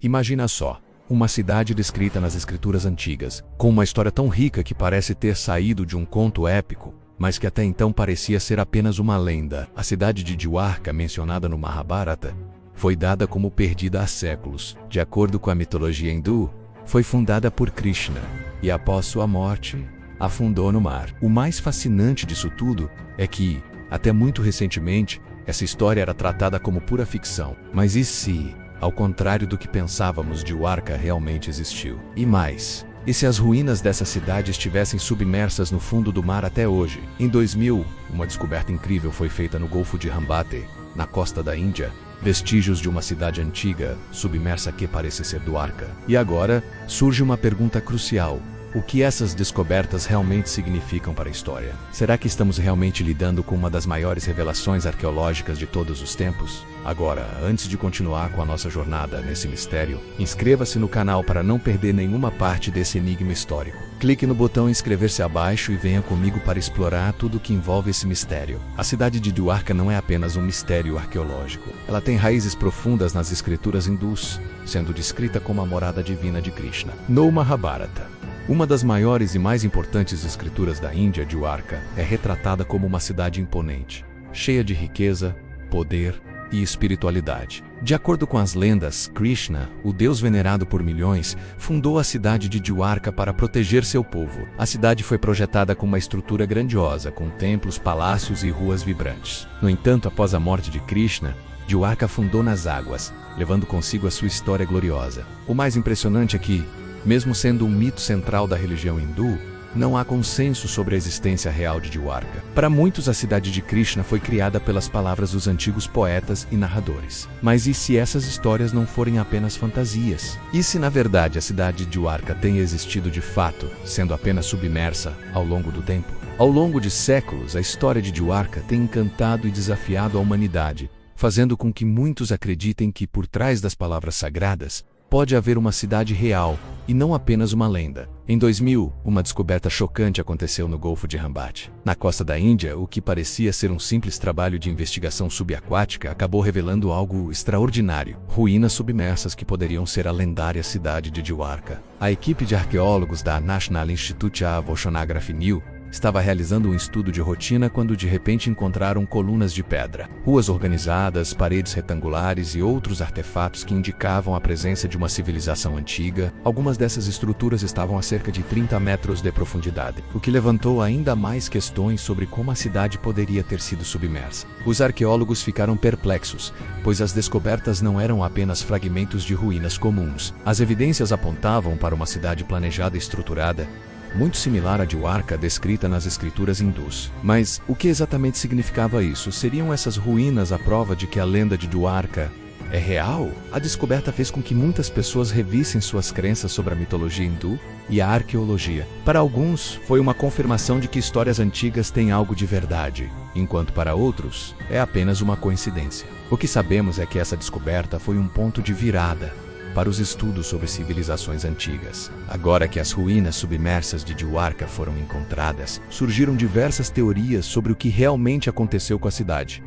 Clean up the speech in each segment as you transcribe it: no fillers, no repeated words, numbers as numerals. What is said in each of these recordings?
Imagina só, uma cidade descrita nas escrituras antigas, com uma história tão rica que parece ter saído de um conto épico, mas que até então parecia ser apenas uma lenda. A cidade de Dwarka, mencionada no Mahabharata, foi dada como perdida há séculos. De acordo com a mitologia hindu, foi fundada por Krishna, e após sua morte, afundou no mar. O mais fascinante disso tudo é que, até muito recentemente, essa história era tratada como pura ficção. Mas e se, ao contrário do que pensávamos, Dwarka realmente existiu? E mais, e se as ruínas dessa cidade estivessem submersas no fundo do mar até hoje? Em 2000, uma descoberta incrível foi feita no Golfo de Hambate, na costa da Índia, vestígios de uma cidade antiga, submersa que parece ser Dwarka. E agora, surge uma pergunta crucial. O que essas descobertas realmente significam para a história? Será que estamos realmente lidando com uma das maiores revelações arqueológicas de todos os tempos? Agora, antes de continuar com a nossa jornada nesse mistério, inscreva-se no canal para não perder nenhuma parte desse enigma histórico. Clique no botão inscrever-se abaixo e venha comigo para explorar tudo o que envolve esse mistério. A cidade de Dwarka não é apenas um mistério arqueológico. Ela tem raízes profundas nas escrituras hindus, sendo descrita como a morada divina de Krishna. No Mahabharata, uma das maiores e mais importantes escrituras da Índia, Dwarka, é retratada como uma cidade imponente, cheia de riqueza, poder e espiritualidade. De acordo com as lendas, Krishna, o deus venerado por milhões, fundou a cidade de Dwarka para proteger seu povo. A cidade foi projetada com uma estrutura grandiosa, com templos, palácios e ruas vibrantes. No entanto, após a morte de Krishna, Dwarka afundou nas águas, levando consigo a sua história gloriosa. O mais impressionante é que, mesmo sendo um mito central da religião hindu, não há consenso sobre a existência real de Dwarka. Para muitos, a cidade de Krishna foi criada pelas palavras dos antigos poetas e narradores. Mas e se essas histórias não forem apenas fantasias? E se, na verdade, a cidade de Dwarka tenha existido de fato, sendo apenas submersa ao longo do tempo? Ao longo de séculos, a história de Dwarka tem encantado e desafiado a humanidade, fazendo com que muitos acreditem que, por trás das palavras sagradas, pode haver uma cidade real, e não apenas uma lenda. Em 2000, uma descoberta chocante aconteceu no Golfo de Hambate. Na costa da Índia, o que parecia ser um simples trabalho de investigação subaquática acabou revelando algo extraordinário: ruínas submersas que poderiam ser a lendária cidade de Dwarka. A equipe de arqueólogos da National Institute of Oceanography (NIO) estava realizando um estudo de rotina quando de repente encontraram colunas de pedra, ruas organizadas, paredes retangulares e outros artefatos que indicavam a presença de uma civilização antiga. Algumas dessas estruturas estavam a cerca de 30 metros de profundidade, o que levantou ainda mais questões sobre como a cidade poderia ter sido submersa. Os arqueólogos ficaram perplexos, pois as descobertas não eram apenas fragmentos de ruínas comuns. As evidências apontavam para uma cidade planejada e estruturada, muito similar à Dwarka descrita nas escrituras hindus. Mas o que exatamente significava isso? Seriam essas ruínas a prova de que a lenda de Dwarka é real? A descoberta fez com que muitas pessoas revissem suas crenças sobre a mitologia hindu e a arqueologia. Para alguns, foi uma confirmação de que histórias antigas têm algo de verdade, enquanto para outros, é apenas uma coincidência. O que sabemos é que essa descoberta foi um ponto de virada para os estudos sobre civilizações antigas. Agora que as ruínas submersas de Dwarka foram encontradas, surgiram diversas teorias sobre o que realmente aconteceu com a cidade.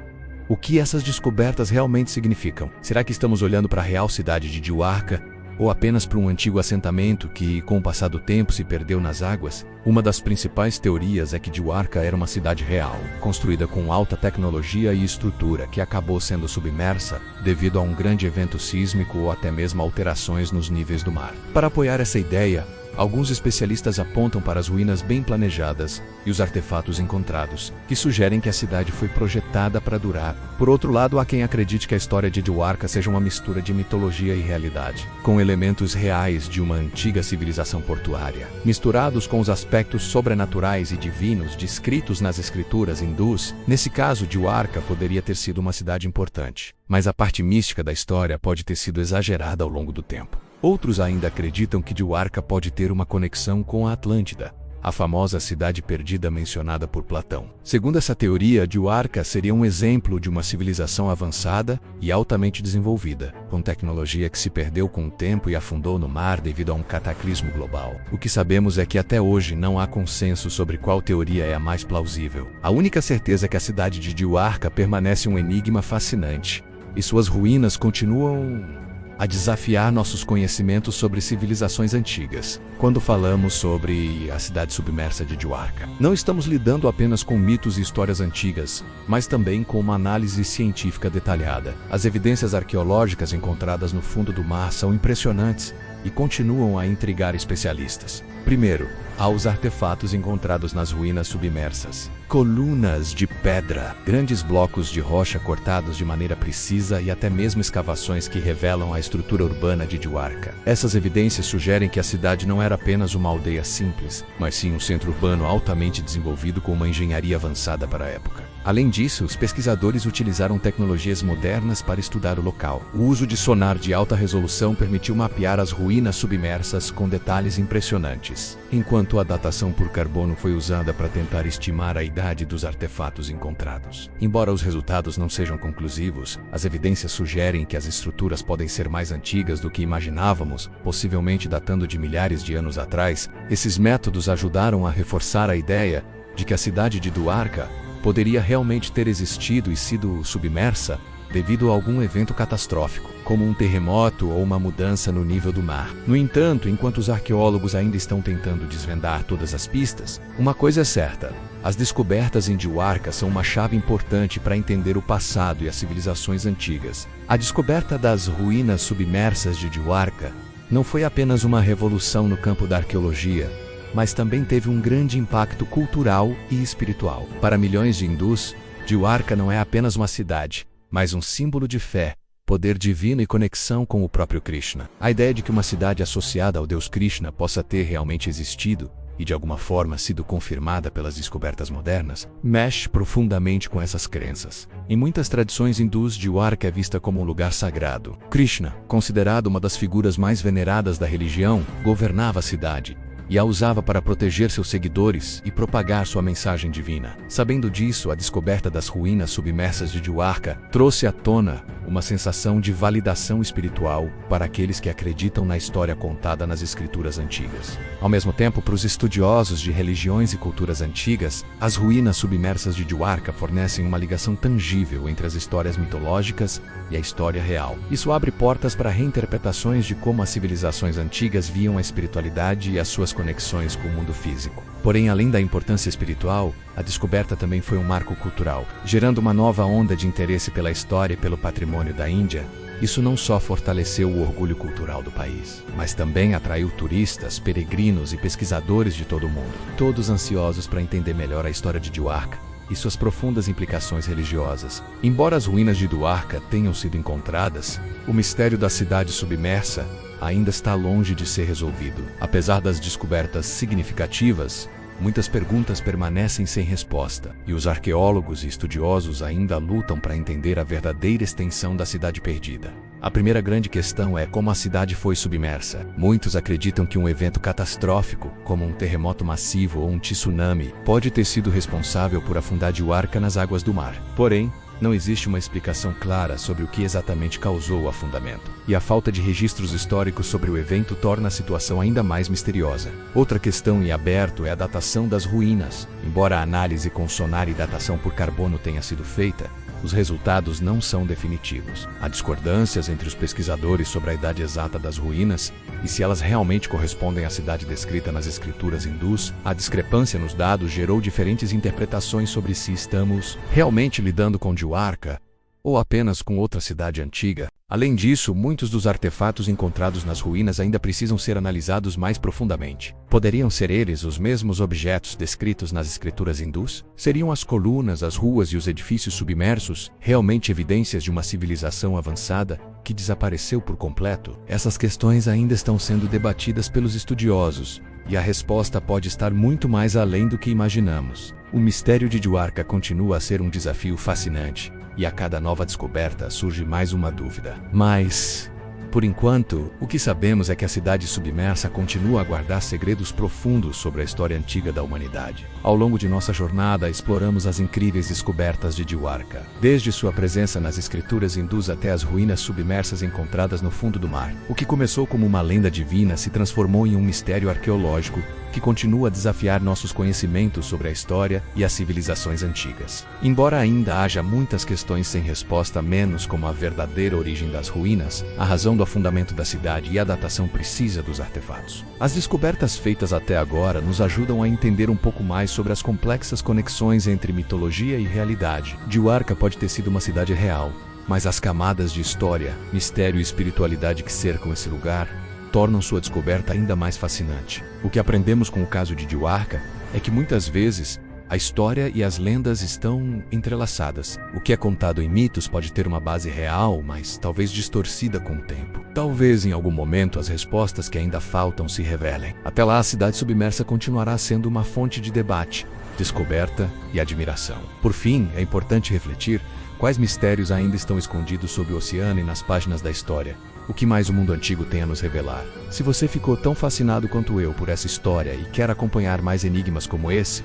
O que essas descobertas realmente significam? Será que estamos olhando para a real cidade de Dwarka, ou apenas para um antigo assentamento que, com o passar do tempo, se perdeu nas águas? Uma das principais teorias é que Dwarka era uma cidade real, construída com alta tecnologia e estrutura, que acabou sendo submersa devido a um grande evento sísmico ou até mesmo alterações nos níveis do mar. Para apoiar essa ideia, alguns especialistas apontam para as ruínas bem planejadas e os artefatos encontrados, que sugerem que a cidade foi projetada para durar. Por outro lado, há quem acredite que a história de Dwarka seja uma mistura de mitologia e realidade, com elementos reais de uma antiga civilização portuária, misturados com os aspectos sobrenaturais e divinos descritos nas escrituras hindus. Nesse caso, Dwarka poderia ter sido uma cidade importante, mas a parte mística da história pode ter sido exagerada ao longo do tempo. Outros ainda acreditam que Dwarka pode ter uma conexão com a Atlântida, a famosa cidade perdida mencionada por Platão. Segundo essa teoria, Dwarka seria um exemplo de uma civilização avançada e altamente desenvolvida, com tecnologia que se perdeu com o tempo e afundou no mar devido a um cataclismo global. O que sabemos é que até hoje não há consenso sobre qual teoria é a mais plausível. A única certeza é que a cidade de Dwarka permanece um enigma fascinante, e suas ruínas continuam a desafiar nossos conhecimentos sobre civilizações antigas. Quando falamos sobre a cidade submersa de Dwarka, não estamos lidando apenas com mitos e histórias antigas, mas também com uma análise científica detalhada. As evidências arqueológicas encontradas no fundo do mar são impressionantes e continuam a intrigar especialistas. Primeiro, há os artefatos encontrados nas ruínas submersas. Colunas de pedra, grandes blocos de rocha cortados de maneira precisa e até mesmo escavações que revelam a estrutura urbana de Dwarka. Essas evidências sugerem que a cidade não era apenas uma aldeia simples, mas sim um centro urbano altamente desenvolvido com uma engenharia avançada para a época. Além disso, os pesquisadores utilizaram tecnologias modernas para estudar o local. O uso de sonar de alta resolução permitiu mapear as ruínas submersas com detalhes impressionantes, enquanto a datação por carbono foi usada para tentar estimar a idade dos artefatos encontrados. Embora os resultados não sejam conclusivos, as evidências sugerem que as estruturas podem ser mais antigas do que imaginávamos, possivelmente datando de milhares de anos atrás. Esses métodos ajudaram a reforçar a ideia de que a cidade de Dwarka poderia realmente ter existido e sido submersa devido a algum evento catastrófico, como um terremoto ou uma mudança no nível do mar. No entanto, enquanto os arqueólogos ainda estão tentando desvendar todas as pistas, uma coisa é certa: as descobertas em Dwarka são uma chave importante para entender o passado e as civilizações antigas. A descoberta das ruínas submersas de Dwarka não foi apenas uma revolução no campo da arqueologia, mas também teve um grande impacto cultural e espiritual. Para milhões de hindus, Dwarka não é apenas uma cidade, mas um símbolo de fé, poder divino e conexão com o próprio Krishna. A ideia de que uma cidade associada ao deus Krishna possa ter realmente existido e de alguma forma sido confirmada pelas descobertas modernas, mexe profundamente com essas crenças. Em muitas tradições hindus, Dwarka é vista como um lugar sagrado. Krishna, considerado uma das figuras mais veneradas da religião, governava a cidade e a usava para proteger seus seguidores e propagar sua mensagem divina. Sabendo disso, a descoberta das ruínas submersas de Dwarka trouxe à tona uma sensação de validação espiritual para aqueles que acreditam na história contada nas escrituras antigas. Ao mesmo tempo, para os estudiosos de religiões e culturas antigas, as ruínas submersas de Dwarka fornecem uma ligação tangível entre as histórias mitológicas e a história real. Isso abre portas para reinterpretações de como as civilizações antigas viam a espiritualidade e as suas conexões com o mundo físico. Porém, além da importância espiritual, a descoberta também foi um marco cultural, gerando uma nova onda de interesse pela história e pelo patrimônio da Índia. Isso não só fortaleceu o orgulho cultural do país, mas também atraiu turistas, peregrinos e pesquisadores de todo o mundo, todos ansiosos para entender melhor a história de Dwarka e suas profundas implicações religiosas. Embora as ruínas de Dwarka tenham sido encontradas, o mistério da cidade submersa ainda está longe de ser resolvido. Apesar das descobertas significativas, muitas perguntas permanecem sem resposta, e os arqueólogos e estudiosos ainda lutam para entender a verdadeira extensão da cidade perdida. A primeira grande questão é como a cidade foi submersa. Muitos acreditam que um evento catastrófico, como um terremoto massivo ou um tsunami, pode ter sido responsável por afundar Dwarka nas águas do mar. Porém, não existe uma explicação clara sobre o que exatamente causou o afundamento, e a falta de registros históricos sobre o evento torna a situação ainda mais misteriosa. Outra questão em aberto é a datação das ruínas. Embora a análise com sonar e datação por carbono tenha sido feita, os resultados não são definitivos. Há discordâncias entre os pesquisadores sobre a idade exata das ruínas e se elas realmente correspondem à cidade descrita nas escrituras hindus. A discrepância nos dados gerou diferentes interpretações sobre se estamos realmente lidando com Dwarka ou apenas com outra cidade antiga. Além disso, muitos dos artefatos encontrados nas ruínas ainda precisam ser analisados mais profundamente. Poderiam ser eles os mesmos objetos descritos nas escrituras hindus? Seriam as colunas, as ruas e os edifícios submersos realmente evidências de uma civilização avançada que desapareceu por completo? Essas questões ainda estão sendo debatidas pelos estudiosos, e a resposta pode estar muito mais além do que imaginamos. O mistério de Dwarka continua a ser um desafio fascinante, e a cada nova descoberta surge mais uma dúvida. Mas, por enquanto, o que sabemos é que a cidade submersa continua a guardar segredos profundos sobre a história antiga da humanidade. Ao longo de nossa jornada, exploramos as incríveis descobertas de Dwarka, desde sua presença nas escrituras hindus até as ruínas submersas encontradas no fundo do mar. O que começou como uma lenda divina se transformou em um mistério arqueológico que continua a desafiar nossos conhecimentos sobre a história e as civilizações antigas. Embora ainda haja muitas questões sem resposta, menos como a verdadeira origem das ruínas, a razão do afundamento da cidade e a datação precisa dos artefatos. As descobertas feitas até agora nos ajudam a entender um pouco mais sobre as complexas conexões entre mitologia e realidade. Diwarka pode ter sido uma cidade real, mas as camadas de história, mistério e espiritualidade que cercam esse lugar tornam sua descoberta ainda mais fascinante. O que aprendemos com o caso de Diwarka é que muitas vezes a história e as lendas estão entrelaçadas. O que é contado em mitos pode ter uma base real, mas talvez distorcida com o tempo. Talvez em algum momento as respostas que ainda faltam se revelem. Até lá, a cidade submersa continuará sendo uma fonte de debate, descoberta e admiração. Por fim, é importante refletir quais mistérios ainda estão escondidos sob o oceano e nas páginas da história. O que mais o mundo antigo tem a nos revelar? Se você ficou tão fascinado quanto eu por essa história e quer acompanhar mais enigmas como esse,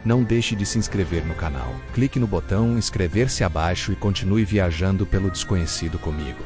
não deixe de se inscrever no canal. Clique no botão inscrever-se abaixo e continue viajando pelo desconhecido comigo.